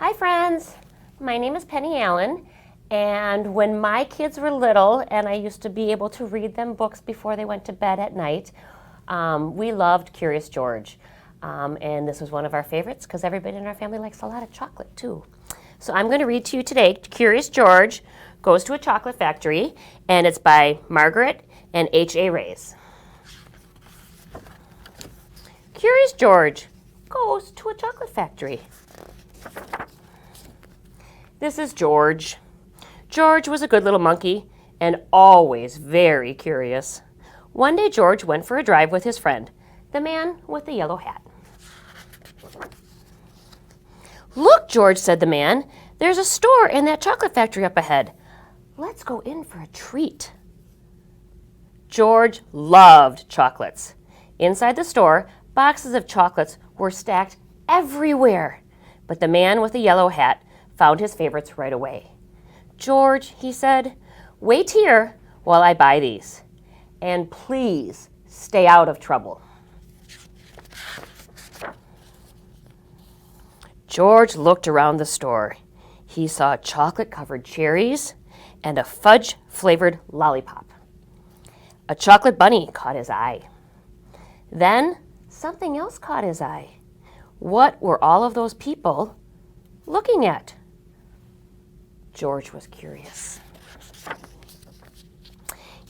Hi friends, my name is Penny Allen, and when my kids were little and I used to be able to read them books before they went to bed at night, we loved Curious George. And this was one of our favorites because everybody in our family likes a lot of chocolate too. So I'm going to read to you today, Curious George Goes to a Chocolate Factory, and it's by Margaret and H.A. Rays. Curious George goes to a chocolate factory. This is George. George was a good little monkey and always very curious. One day George went for a drive with his friend, the man with the yellow hat. "Look, George," said the man, "there's a store in that chocolate factory up ahead. Let's go in for a treat." George loved chocolates. Inside the store, boxes of chocolates were stacked everywhere, but the man with the yellow hat found his favorites right away. "George," he said, "wait here while I buy these. And please stay out of trouble." George looked around the store. He saw chocolate-covered cherries and a fudge-flavored lollipop. A chocolate bunny caught his eye. Then something else caught his eye. What were all of those people looking at? George was curious.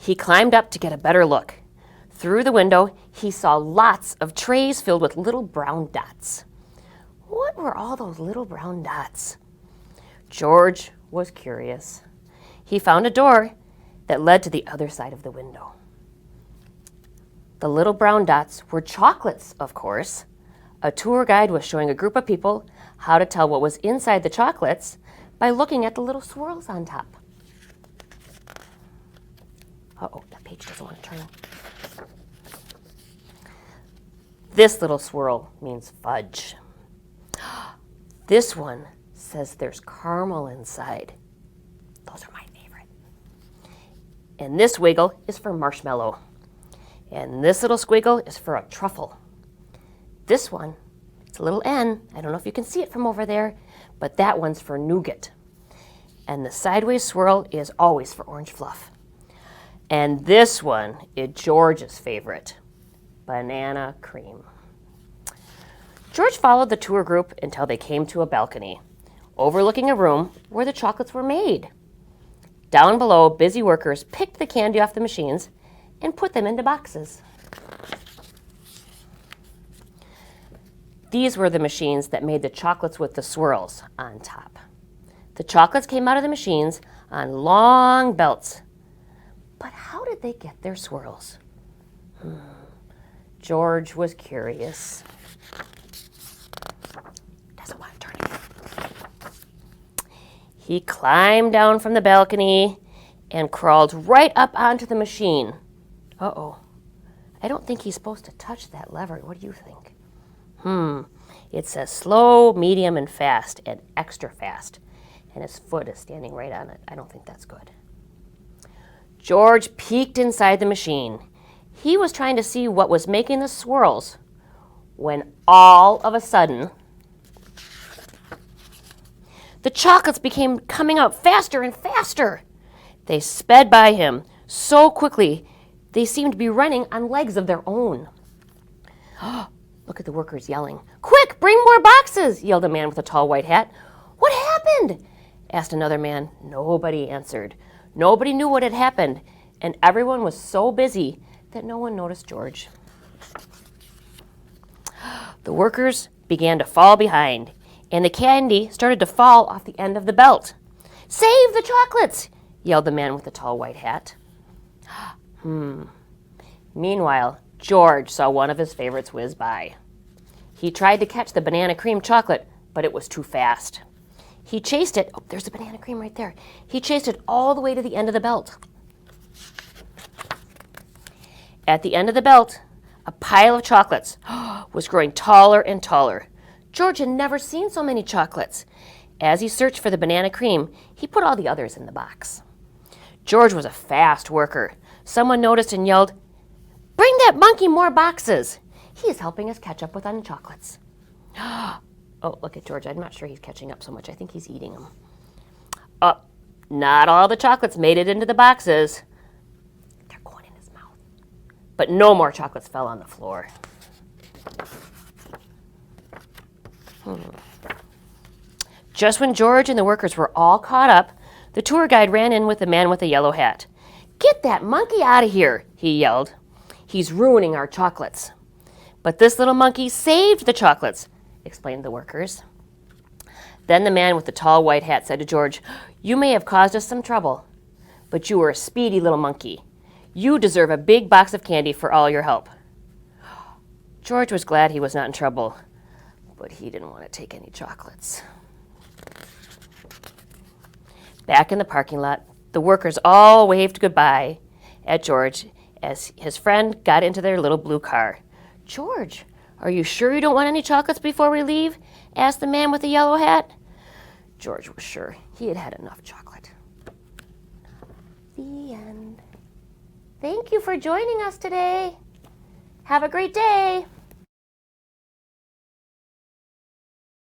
He climbed up to get a better look. Through the window, he saw lots of trays filled with little brown dots. What were all those little brown dots? George was curious. He found a door that led to the other side of the window. The little brown dots were chocolates, of course. A tour guide was showing a group of people how to tell what was inside the chocolates by looking at the little swirls on top. Uh-oh, that page doesn't want to turn. This little swirl means fudge. This one says there's caramel inside. Those are my favorite. And this wiggle is for marshmallow. And this little squiggle is for a truffle. This one, it's a little N. I don't know if you can see it from over there, but that one's for nougat. And the sideways swirl is always for orange fluff. And this one is George's favorite, banana cream. George followed the tour group until they came to a balcony, overlooking a room where the chocolates were made. Down below, busy workers picked the candy off the machines and put them into boxes. These were the machines that made the chocolates with the swirls on top. The chocolates came out of the machines on long belts. But how did they get their swirls? George was curious. Doesn't want to turn it. He climbed down from the balcony and crawled right up onto the machine. Uh-oh. I don't think he's supposed to touch that lever. What do you think? It says slow, medium, and fast, and extra fast. And his foot is standing right on it. I don't think that's good. George peeked inside the machine. He was trying to see what was making the swirls when all of a sudden, the chocolates began coming out faster and faster. They sped by him so quickly, they seemed to be running on legs of their own. Look at the workers yelling. "Quick, bring more boxes!" yelled a man with a tall white hat. "What happened?" asked another man. Nobody answered. Nobody knew what had happened, and everyone was so busy that no one noticed George. The workers began to fall behind, and the candy started to fall off the end of the belt. "Save the chocolates!" yelled the man with the tall white hat. Meanwhile, George saw one of his favorites whiz by. He tried to catch the banana cream chocolate, but it was too fast. He chased it. Oh, there's the banana cream right there. He chased it all the way to the end of the belt. At the end of the belt, a pile of chocolates was growing taller and taller. George had never seen so many chocolates. As he searched for the banana cream, he put all the others in the box. George was a fast worker. Someone noticed and yelled, "Bring that monkey more boxes. He is helping us catch up with on chocolates." Oh, look at George. I'm not sure he's catching up so much. I think he's eating them. Oh, not all the chocolates made it into the boxes. They're going in his mouth. But no more chocolates fell on the floor. Just when George and the workers were all caught up, the tour guide ran in with the man with the yellow hat. "Get that monkey out of here," he yelled. "He's ruining our chocolates." "But this little monkey saved the chocolates," explained the workers. Then the man with the tall white hat said to George, "You may have caused us some trouble, but you were a speedy little monkey. You deserve a big box of candy for all your help." George was glad he was not in trouble, but he didn't want to take any chocolates. Back in the parking lot, the workers all waved goodbye at George as his friend got into their little blue car. "George, are you sure you don't want any chocolates before we leave?" asked the man with the yellow hat. George was sure. He had had enough chocolate. The end. Thank you for joining us today. Have a great day.